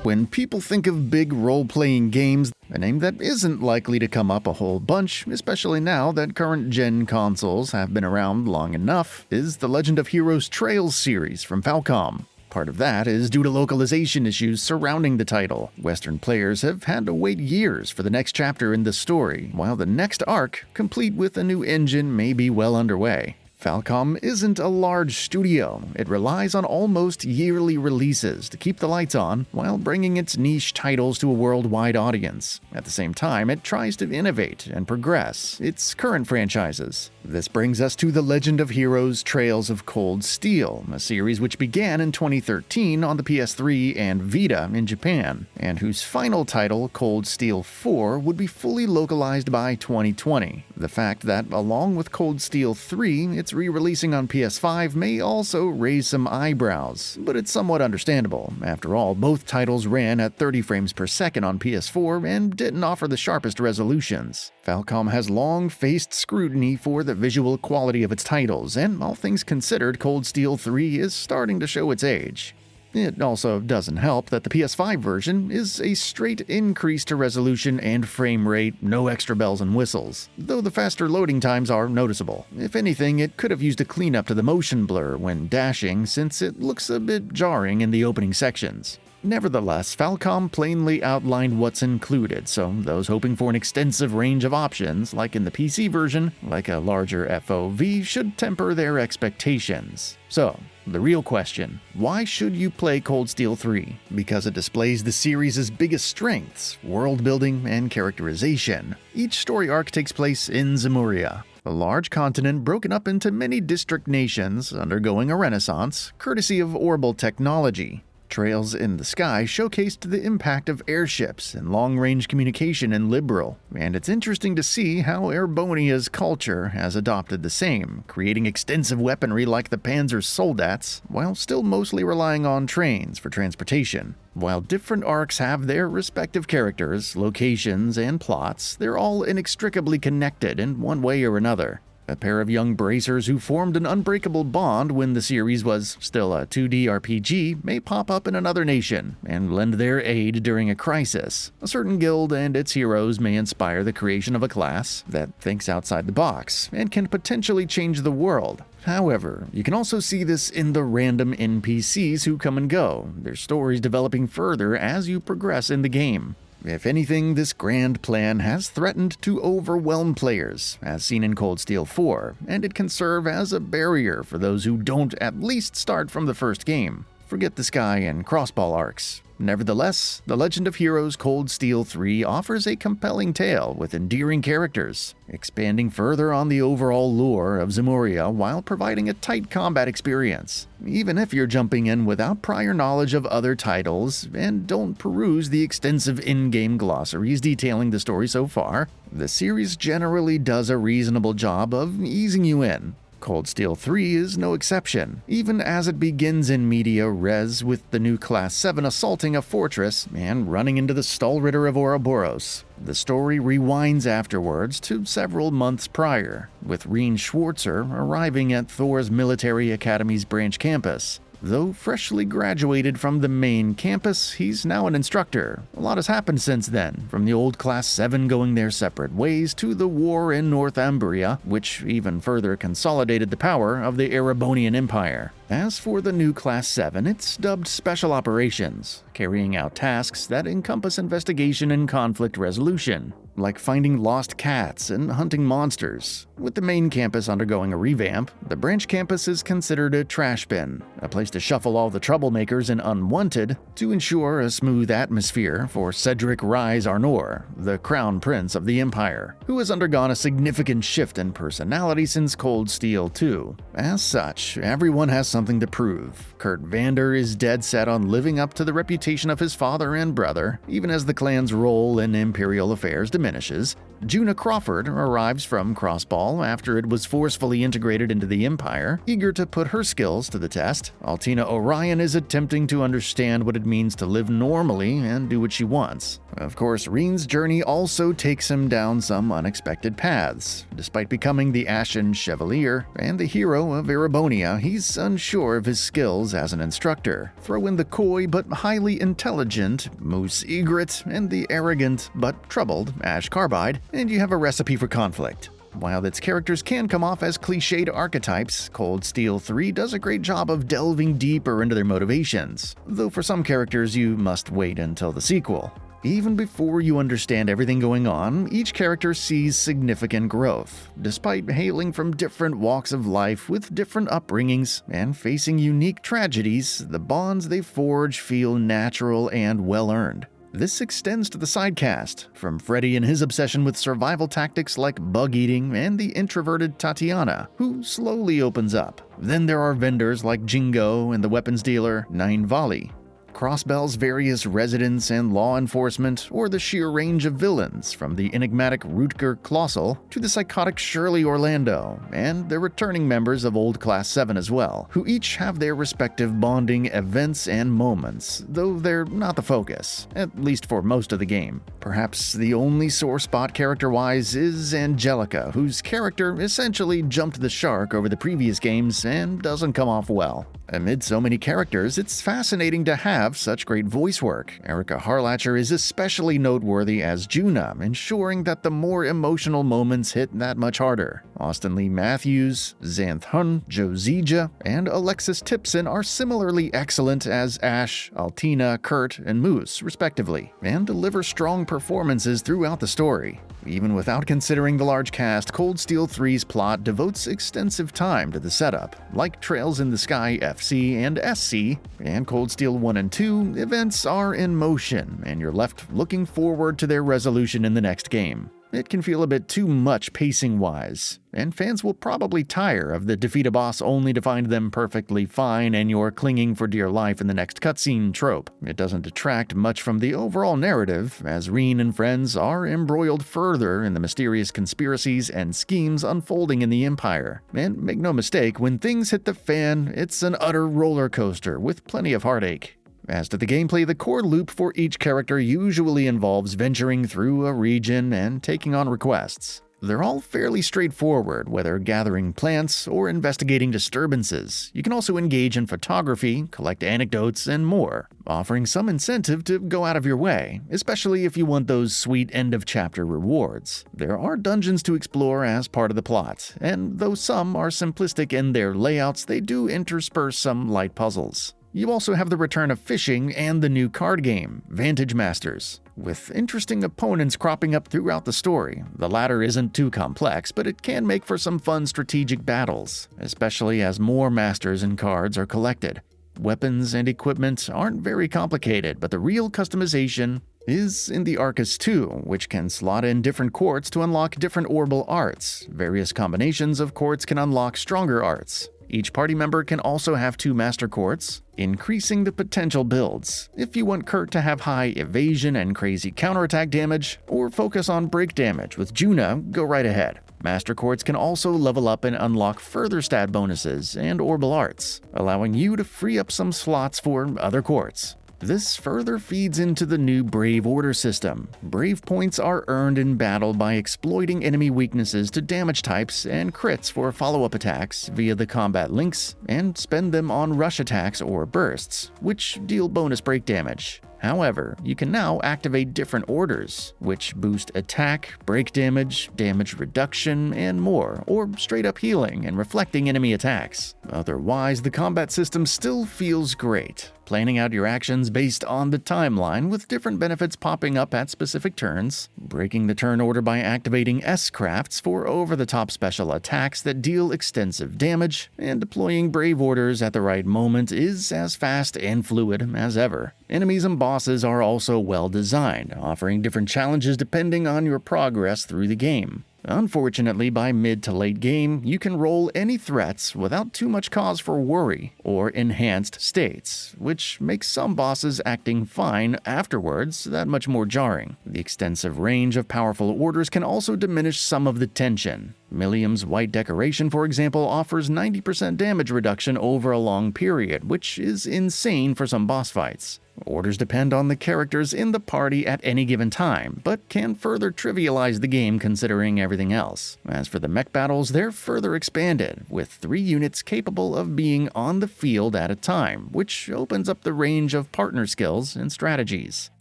When people think of big role-playing games, a name that isn't likely to come up a whole bunch, especially now that current-gen consoles have been around long enough, is the Legend of Heroes Trails series from Falcom. Part of that is due to localization issues surrounding the title. Western players have had to wait years for the next chapter in the story, while the next arc, complete with a new engine, may be well underway. Falcom isn't a large studio. It relies on almost yearly releases to keep the lights on while bringing its niche titles to a worldwide audience. At the same time, it tries to innovate and progress its current franchises. This brings us to The Legend of Heroes Trails of Cold Steel, a series which began in 2013 on the PS3 and Vita in Japan, and whose final title, Cold Steel 4, would be fully localized by 2020. The fact that, along with Cold Steel 3, it's re-releasing on PS5 may also raise some eyebrows, but it's somewhat understandable. After all, both titles ran at 30 frames per second on PS4 and didn't offer the sharpest resolutions. Falcom has long faced scrutiny for the visual quality of its titles, and all things considered, Cold Steel 3 is starting to show its age. It also doesn't help that the PS5 version is a straight increase to resolution and frame rate, no extra bells and whistles, though the faster loading times are noticeable. If anything, it could have used a cleanup to the motion blur when dashing, since it looks a bit jarring in the opening sections. Nevertheless, Falcom plainly outlined what's included, so those hoping for an extensive range of options, like in the PC version, like a larger FOV, should temper their expectations. So, the real question: why should you play Cold Steel 3? Because it displays the series' biggest strengths, world building and characterization. Each story arc takes place in Zemuria, a large continent broken up into many district nations undergoing a renaissance, courtesy of orbital technology. Trails in the Sky showcased the impact of airships and long-range communication in Liberal, and it's interesting to see how Erebonia's culture has adopted the same, creating extensive weaponry like the Panzer Soldats, while still mostly relying on trains for transportation. While different arcs have their respective characters, locations, and plots, they're all inextricably connected in one way or another. A pair of young bracers who formed an unbreakable bond when the series was still a 2D RPG may pop up in another nation and lend their aid during a crisis. A certain guild and its heroes may inspire the creation of a class that thinks outside the box and can potentially change the world. However, you can also see this in the random NPCs who come and go, their stories developing further as you progress in the game. If anything, this grand plan has threatened to overwhelm players, as seen in Cold Steel 4, and it can serve as a barrier for those who don't at least start from the first game. Forget the Sky and Crossball arcs. Nevertheless, The Legend of Heroes Cold Steel 3 offers a compelling tale with endearing characters, expanding further on the overall lore of Zemuria while providing a tight combat experience. Even if you're jumping in without prior knowledge of other titles and don't peruse the extensive in-game glossaries detailing the story so far, the series generally does a reasonable job of easing you in. Cold Steel 3 is no exception, even as it begins in media res with the new Class 7 assaulting a fortress and running into the Stahlritter of Ouroboros. The story rewinds afterwards to several months prior, with Reen Schwarzer arriving at Thor's Military Academy's branch campus. Though freshly graduated from the main campus, he's now an instructor. A lot has happened since then, from the old Class 7 going their separate ways to the war in Northumbria, which even further consolidated the power of the Erebonian Empire. As for the new Class 7, it's dubbed Special Operations, carrying out tasks that encompass investigation and conflict resolution, like finding lost cats and hunting monsters. With the main campus undergoing a revamp, the branch campus is considered a trash bin, a place to shuffle all the troublemakers and unwanted to ensure a smooth atmosphere for Cedric Rise Arnor, the crown prince of the Empire, who has undergone a significant shift in personality since Cold Steel 2. As such, everyone has something to prove. Kurt Vander is dead set on living up to the reputation of his father and brother, even as the clan's role in Imperial affairs diminishes. diminishes. Juna Crawford arrives from Crossball after it was forcefully integrated into the Empire, eager to put her skills to the test. Altina Orion is attempting to understand what it means to live normally and do what she wants. Of course, Reen's journey also takes him down some unexpected paths. Despite becoming the Ashen Chevalier and the hero of Erebonia, he's unsure of his skills as an instructor. Throw in the coy but highly intelligent Moose Egret and the arrogant but troubled Ash Carbide, and you have a recipe for conflict. While its characters can come off as cliched archetypes, Cold Steel 3 does a great job of delving deeper into their motivations, though for some characters you must wait until the sequel. Even before you understand everything going on, each character sees significant growth. Despite hailing from different walks of life with different upbringings and facing unique tragedies, the bonds they forge feel natural and well-earned. This extends to the sidecast, from Freddy and his obsession with survival tactics like bug eating and the introverted Tatiana, who slowly opens up. Then there are vendors like Jingo and the weapons dealer Nine Volley. Crossbell's various residents and law enforcement, or the sheer range of villains, from the enigmatic Rutger Klossel to the psychotic Shirley Orlando, and the returning members of Old Class 7 as well, who each have their respective bonding events and moments, though they're not the focus, at least for most of the game. Perhaps the only sore spot character-wise is Angelica, whose character essentially jumped the shark over the previous games and doesn't come off well. Amid so many characters, it's fascinating to have such great voice work. Erica Harlacher is especially noteworthy as Juna, ensuring that the more emotional moments hit that much harder. Austin Lee Matthews, Xanth Hun, Josija, and Alexis Tipson are similarly excellent as Ash, Altina, Kurt, and Moose, respectively, and deliver strong performances throughout the story. Even without considering the large cast, Cold Steel 3's plot devotes extensive time to the setup. Like Trails in the Sky FC and SC, and Cold Steel 1 and 2, events are in motion, and you're left looking forward to their resolution in the next game. It can feel a bit too much pacing-wise, and fans will probably tire of the defeat a boss only to find them perfectly fine and you're clinging for dear life in the next cutscene trope. It doesn't detract much from the overall narrative, as Reen and friends are embroiled further in the mysterious conspiracies and schemes unfolding in the Empire. And make no mistake, when things hit the fan, it's an utter roller coaster with plenty of heartache. As to the gameplay, the core loop for each character usually involves venturing through a region and taking on requests. They're all fairly straightforward, whether gathering plants or investigating disturbances. You can also engage in photography, collect anecdotes, and more, offering some incentive to go out of your way, especially if you want those sweet end-of-chapter rewards. There are dungeons to explore as part of the plot, and though some are simplistic in their layouts, they do intersperse some light puzzles. You also have the return of fishing and the new card game, Vantage Masters, with interesting opponents cropping up throughout the story. The latter isn't too complex, but it can make for some fun strategic battles, especially as more masters and cards are collected. Weapons and equipment aren't very complicated, but the real customization is in the Arcus 2, which can slot in different quartz to unlock different orbal arts. Various combinations of quartz can unlock stronger arts. Each party member can also have 2 master quartz, increasing the potential builds. If you want Kurt to have high evasion and crazy counterattack damage, or focus on break damage with Juna, go right ahead. Master quartz can also level up and unlock further stat bonuses and orbal arts, allowing you to free up some slots for other quartz. This further feeds into the new Brave Order system. Brave points are earned in battle by exploiting enemy weaknesses to damage types and crits for follow-up attacks via the combat links, and spend them on rush attacks or bursts, which deal bonus break damage. However, you can now activate different orders, which boost attack, break damage, damage reduction, and more, or straight up healing and reflecting enemy attacks. Otherwise, the combat system still feels great, planning out your actions based on the timeline with different benefits popping up at specific turns, breaking the turn order by activating S-crafts for over-the-top special attacks that deal extensive damage, and deploying Brave Orders at the right moment is as fast and fluid as ever. Enemies and bosses are also well designed, offering different challenges depending on your progress through the game. Unfortunately, by mid to late game, you can roll any threats without too much cause for worry or enhanced states, which makes some bosses acting fine afterwards that much more jarring. The extensive range of powerful orders can also diminish some of the tension. Millium's white decoration, for example, offers 90% damage reduction over a long period, which is insane for some boss fights. Orders depend on the characters in the party at any given time, but can further trivialize the game considering everything else. As for the mech battles, they're further expanded, with 3 units capable of being on the field at a time, which opens up the range of partner skills and strategies.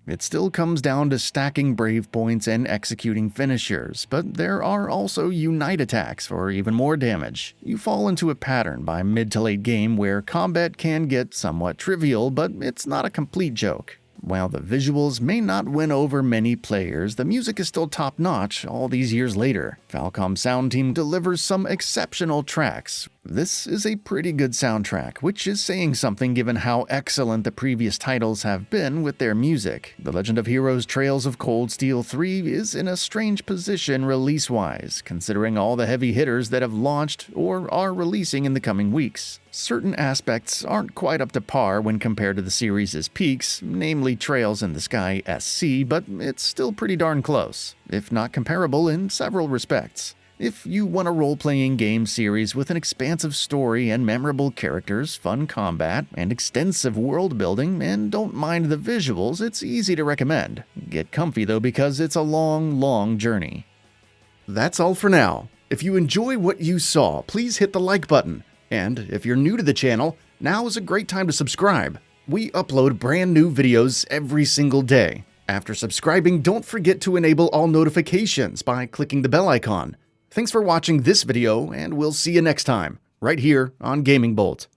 It still comes down to stacking brave points and executing finishers, but there are also unite attacks for even more damage. You fall into a pattern by mid to late game where combat can get somewhat trivial, but it's not a complete joke. While the visuals may not win over many players, the music is still top-notch all these years later. Falcom's sound team delivers some exceptional tracks. This is a pretty good soundtrack, which is saying something given how excellent the previous titles have been with their music. The Legend of Heroes Trails of Cold Steel 3 is in a strange position release-wise, considering all the heavy hitters that have launched or are releasing in the coming weeks. Certain aspects aren't quite up to par when compared to the series' peaks, namely Trails in the Sky SC, but it's still pretty darn close, if not comparable in several respects. If you want a role-playing game series with an expansive story and memorable characters, fun combat, and extensive world building, and don't mind the visuals, it's easy to recommend. Get comfy though, because it's a long journey. That's all for now. If you enjoy what you saw, please hit the like button. And if you're new to the channel, now is a great time to subscribe. We upload brand new videos every single day. After subscribing, don't forget to enable all notifications by clicking the bell icon. Thanks for watching this video, and we'll see you next time, right here on GamingBolt.